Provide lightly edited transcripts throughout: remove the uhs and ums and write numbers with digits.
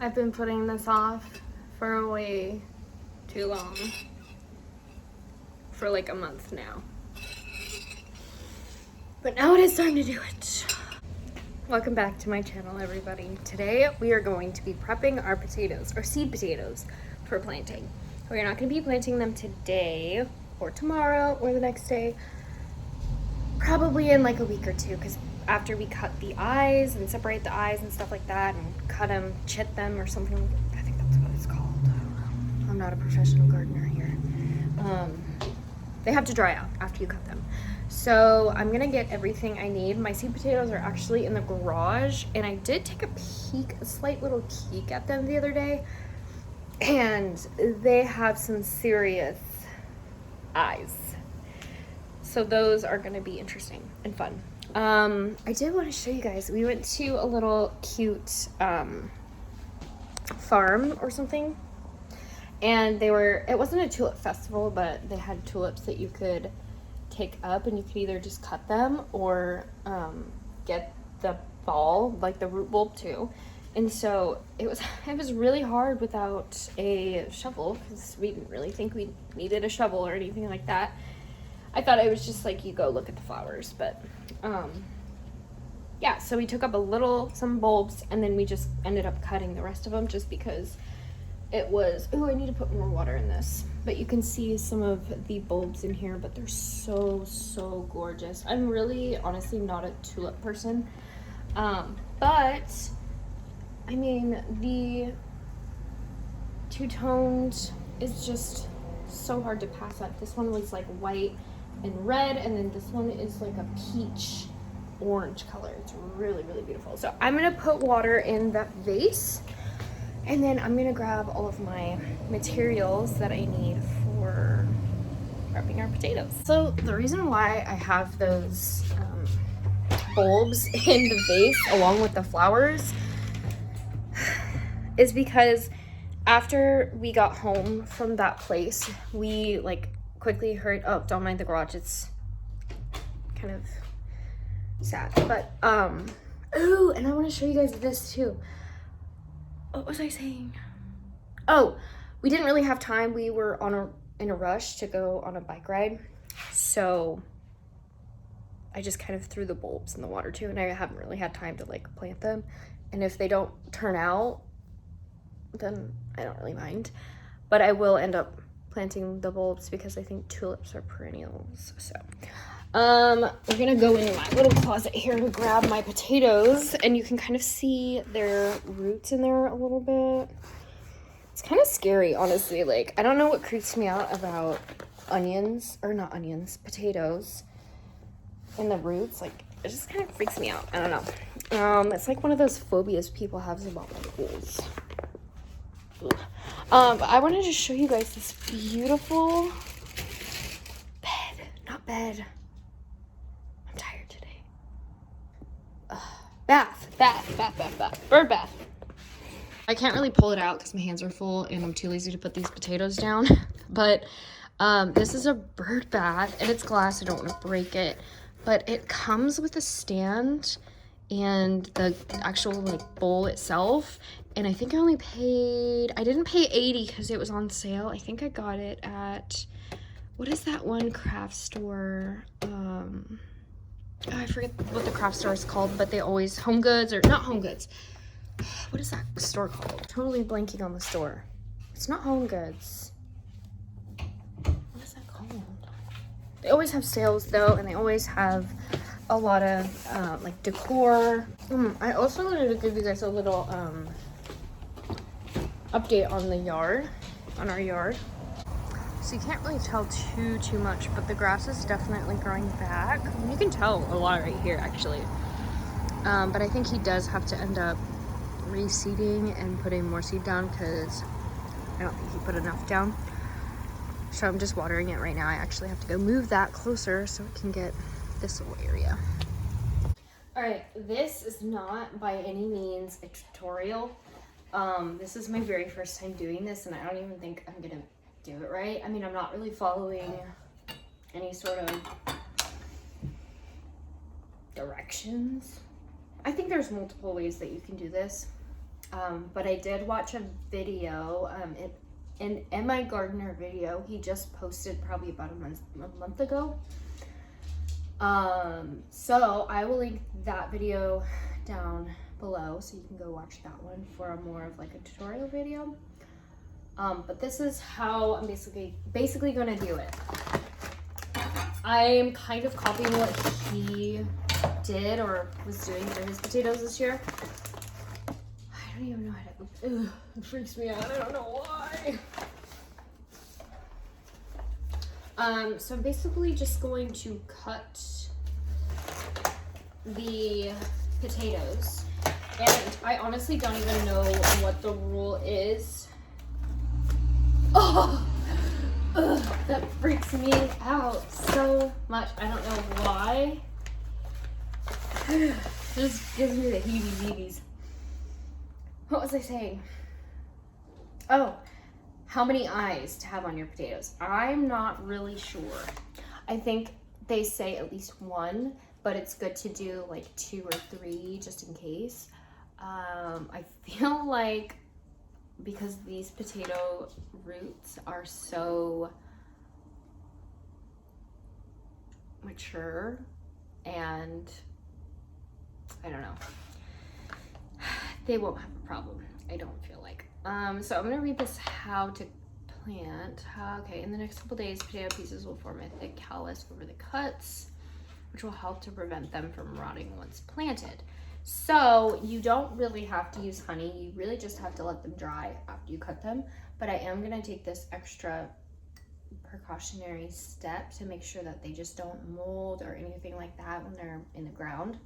I've been putting this off for way too long. For like a month now. But now it is time to do it. Welcome back to my channel, everybody. Today we are going to be prepping our potatoes, or seed potatoes, for planting. We're not going to be planting them today or tomorrow or the next day. Probably in like a week or two, because after we cut the eyes and separate the eyes and stuff like that and cut them, chit them or something, I think that's what it's called. I don't know. I'm not a professional gardener here. They have to dry out after you cut them. So I'm gonna get everything I need. My seed potatoes are actually in the garage, and I did take a slight little peek at them the other day, and they have some serious eyes. So those are gonna be interesting and fun. I did want to show you guys, we went to a little cute farm or something, and it wasn't a tulip festival, but they had tulips that you could take up, and you could either just cut them or get the ball, like the root bulb too. And so it was really hard without a shovel, because we didn't really think we needed a shovel or anything like that. I thought it was just like you go look at the flowers, but yeah, so we took up some bulbs, and then we just ended up cutting the rest of them just because it was, oh, I need to put more water in this. But you can see some of the bulbs in here, but they're so gorgeous. I'm really, honestly, not a tulip person. But, I mean, the two-toned is just so hard to pass up. This one was like white and red, and then this one is like a peach orange color. It's really beautiful. So I'm gonna put water in that vase, and then I'm gonna grab all of my materials that I need for prepping our potatoes. So the reason why I have those bulbs in the vase along with the flowers is because after we got home from that place, we like quickly hurried, oh, don't mind the garage, it's kind of sad, but oh, and I want to show you guys this too. What was I saying? Oh, we didn't really have time. We were in a rush to go on a bike ride, so I just kind of threw the bulbs in the water too, and I haven't really had time to like plant them. And if they don't turn out, then I don't really mind, but I will end up planting the bulbs because I think tulips are perennials. So we're gonna go into my little closet here and grab my potatoes, and you can kind of see their roots in there a little bit. It's kind of scary, honestly. Like, I don't know what creeps me out about potatoes and the roots. Like, it just kind of freaks me out. I don't know. It's like one of those phobias people have about like holes. But I wanted to show you guys this beautiful bed. I'm tired today. Bird bath. I can't really pull it out because my hands are full and I'm too lazy to put these potatoes down. But this is a bird bath, and it's glass. I don't want to break it. But it comes with a stand and the actual like bowl itself. And I think I didn't pay $80 because it was on sale. I think I got it at, what is that one craft store? I forget what the craft store is called, but they always, Home Goods, or not Home Goods. What is that store called? Totally blanking on the store. It's not Home Goods. What is that called? They always have sales though, and they always have a lot of like decor. I also wanted to give you guys a little update on our yard. So you can't really tell too much, but the grass is definitely growing back. You can tell a lot right here, actually. But I think he does have to end up reseeding and putting more seed down because I don't think he put enough down. So I'm just watering it right now. I actually have to go move that closer so we can get this little area. All right, this is not by any means a tutorial. This is my very first time doing this, and I don't even think I'm gonna do it right. I mean, I'm not really following any sort of directions. I think there's multiple ways that you can do this. But I did watch a video, an M.I. Gardner video. He just posted probably about a month ago. So I will link that video down below so you can go watch that one for a more of like a tutorial video. But this is how I'm basically gonna do it. I'm kind of copying what he did or was doing for his potatoes this year. I don't even know how to, it freaks me out, I don't know why. So I'm basically just going to cut the potatoes, and I honestly don't even know what the rule is. Oh, that freaks me out so much. I don't know why. Just gives me the heebie-jeebies. What was I saying? Oh, how many eyes to have on your potatoes? I'm not really sure. I think they say at least one, but it's good to do like 2 or 3 just in case. I feel like because these potato roots are so mature, and I don't know, they won't have a problem, I don't feel like. So I'm gonna read this how to plant. Okay, in the next couple days, potato pieces will form a thick callus over the cuts, which will help to prevent them from rotting once planted. So you don't really have to use honey. You really just have to let them dry after you cut them. But I am gonna take this extra precautionary step to make sure that they just don't mold or anything like that when they're in the ground.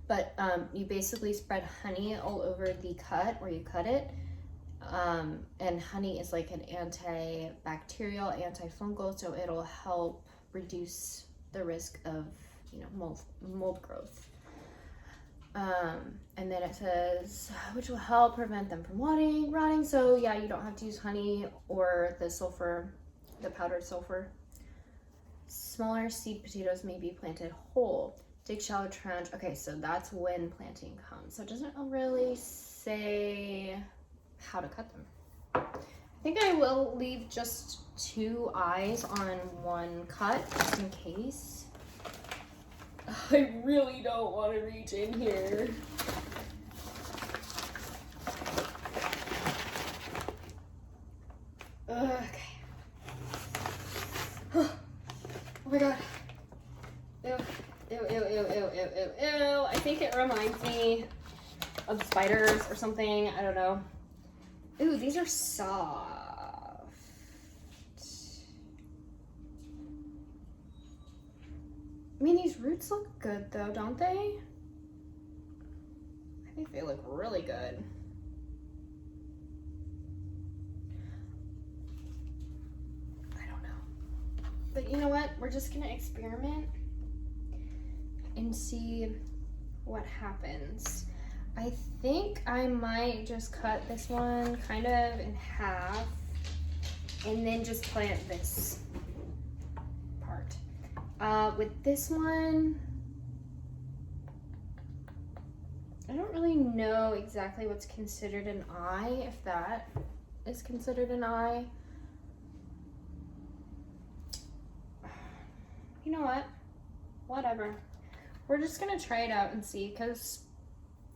But you basically spread honey all over the cut where you cut it. And honey is like an antibacterial, antifungal, so it'll help reduce the risk of, you know, mold growth. And then it says, which will help prevent them from rotting. So yeah, you don't have to use honey or the sulfur, the powdered sulfur. Smaller seed potatoes may be planted whole. Dig shallow trench. Okay, so that's when planting comes. So it doesn't really say how to cut them. I think I will leave just 2 eyes on one cut just in case. I really don't want to reach in here. Okay. Oh my god. Ew. Ew, ew, ew, ew, ew, ew, ew. I think it reminds me of spiders or something. I don't know. Ooh, these are soft. I mean, these roots look good though, don't they? I think they look really good. I don't know. But you know what? We're just gonna experiment and see what happens. I think I might just cut this one kind of in half and then just plant this part. With this one, I don't really know exactly what's considered an eye, if that is considered an eye. You know what? Whatever. We're just gonna try it out and see, because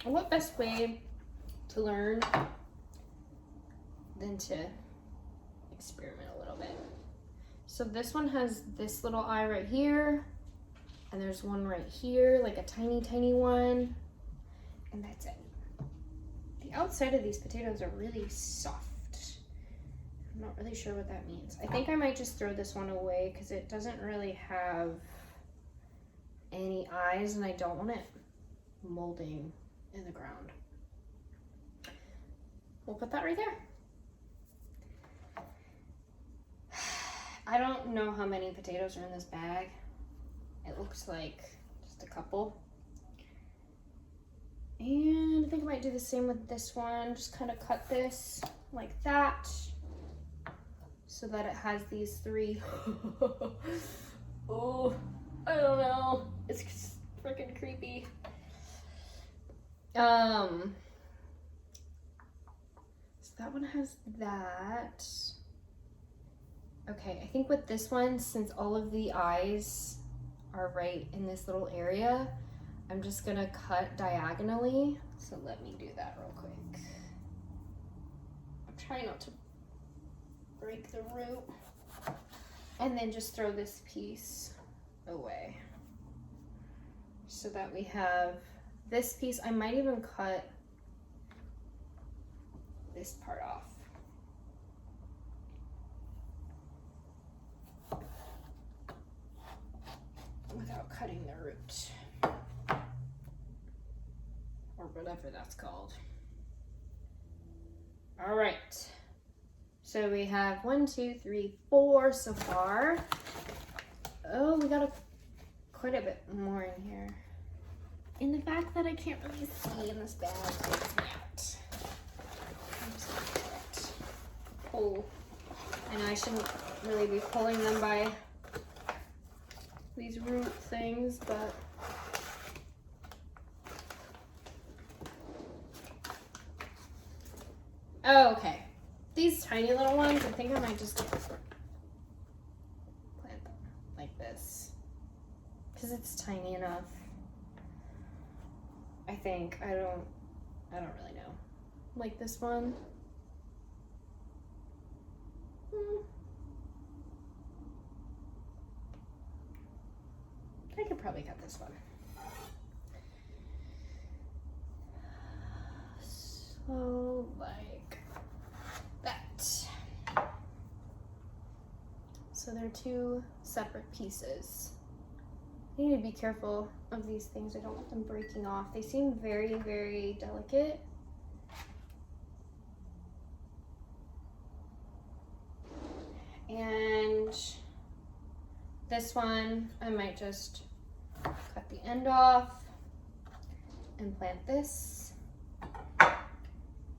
what best way to learn than to experiment a little bit. So this one has this little eye right here, and there's one right here, like a tiny one, and that's it. The outside of these potatoes are really soft. I'm not really sure what that means. I think I might just throw this one away because it doesn't really have any eyes, and I don't want it molding in the ground. We'll put that right there. I don't know how many potatoes are in this bag. It looks like just a couple. And I think I might do the same with this one. Just kind of cut this like that so that it has these 3. Oh, I don't know. It's freaking creepy. that one has that. Okay, I think with this one, since all of the eyes are right in this little area, I'm just gonna cut diagonally. So let me do that real quick. I'm trying not to break the root. And then just throw this piece away. So that we have this piece. I might even cut this part off. Without cutting the root. Or whatever that's called. All right. So we have 1, 2, 3, 4 so far. Oh, we got quite a bit more in here. And the fact that I can't really see in this bag is that. I'm just gonna pull. And I shouldn't really be pulling them by these root things, but oh, okay. These tiny little ones, I think I might just plant them like this because it's tiny enough. I think I don't really know. Like this one. I could probably cut this one. So like that. So they're two separate pieces. I need to be careful of these things. I don't want them breaking off. They seem very, very delicate. And this one, I might just cut the end off and plant this.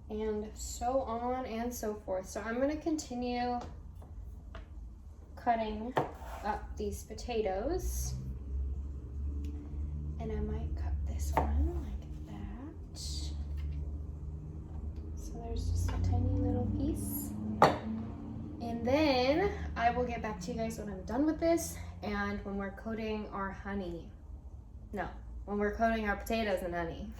And so on and so forth. So I'm gonna continue cutting up these potatoes. And I might cut this one like that. So there's just a tiny little piece. And then I will get back to you guys when I'm done with this and when we're coating our honey. No, when we're coating our potatoes in honey.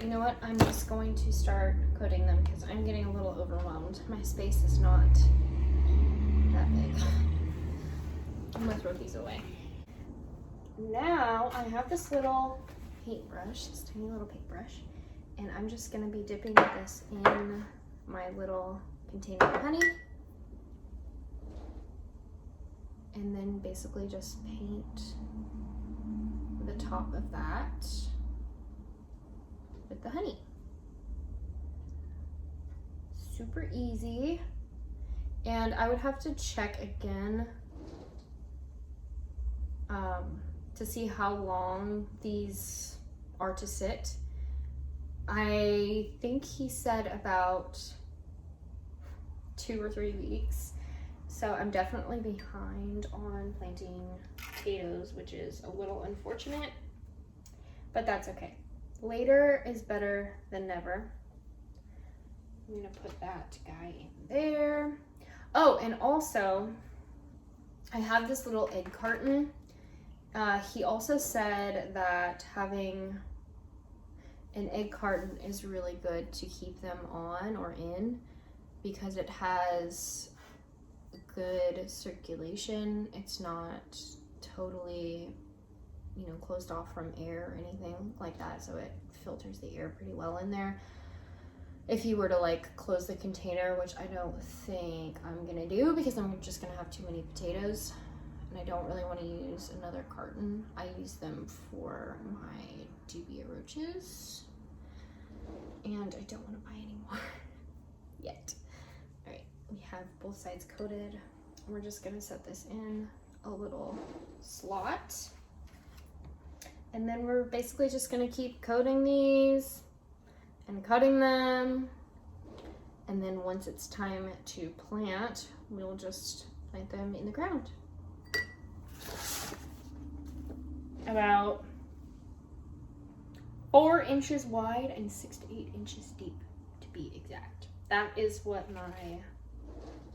You know what? I'm just going to start coating them because I'm getting a little overwhelmed. My space is not that big. I'm gonna throw these away. Now I have this little paintbrush, this tiny little paintbrush, and I'm just gonna be dipping this in my little container of honey. And then basically just paint the top of that with the honey. Super easy. And I would have to check again to see how long these are to sit. I think he said about 2 or 3 weeks. So I'm definitely behind on planting potatoes, which is a little unfortunate, but that's okay. Later is better than never. I'm gonna put that guy in there. Oh, and also I have this little egg carton. He also said that having an egg carton is really good to keep them on or in because it has good circulation. It's not totally, you know, closed off from air or anything like that, so it filters the air pretty well in there. If you were to like close the container, which I don't think I'm gonna do because I'm just gonna have too many potatoes and I don't really want to use another carton. I use them for my dubia roaches and I don't want to buy any more yet. All right, we have both sides coated. We're just gonna set this in a little slot. And then we're basically just gonna keep coating these and cutting them. And then once it's time to plant, we'll just plant them in the ground. about 4 inches wide and 6 to 8 inches deep, to be exact. That is what my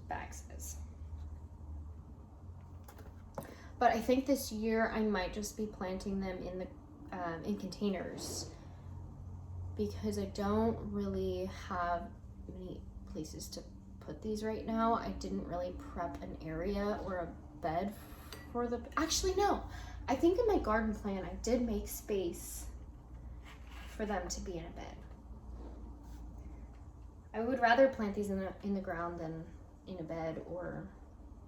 bag says. But I think this year I might just be planting them in containers, because I don't really have many places to put these right now. I didn't really prep an area or a bed for the, actually no, I think in my garden plan I did make space for them to be in a bed. I would rather plant these in the ground than in a bed or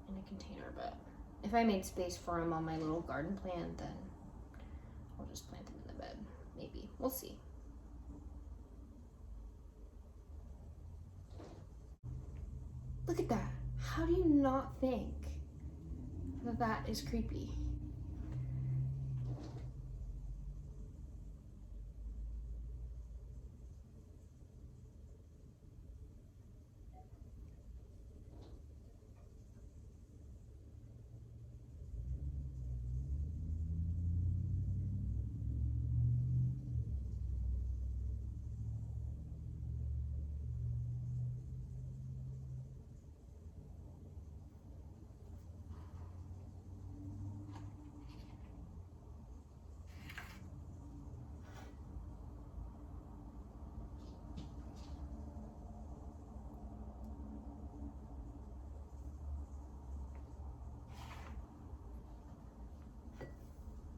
in a container, but if I made space for them on my little garden plan, then I'll just plant them in the bed. Maybe. We'll see. Look at that. How do you not think that that is creepy?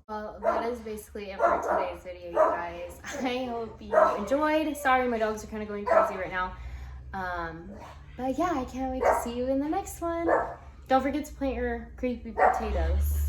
Well, that is basically it for today's video, you guys. I hope you enjoyed. Sorry, my dogs are kind of going crazy right now. But yeah, I can't wait to see you in the next one. Don't forget to plant your creepy potatoes.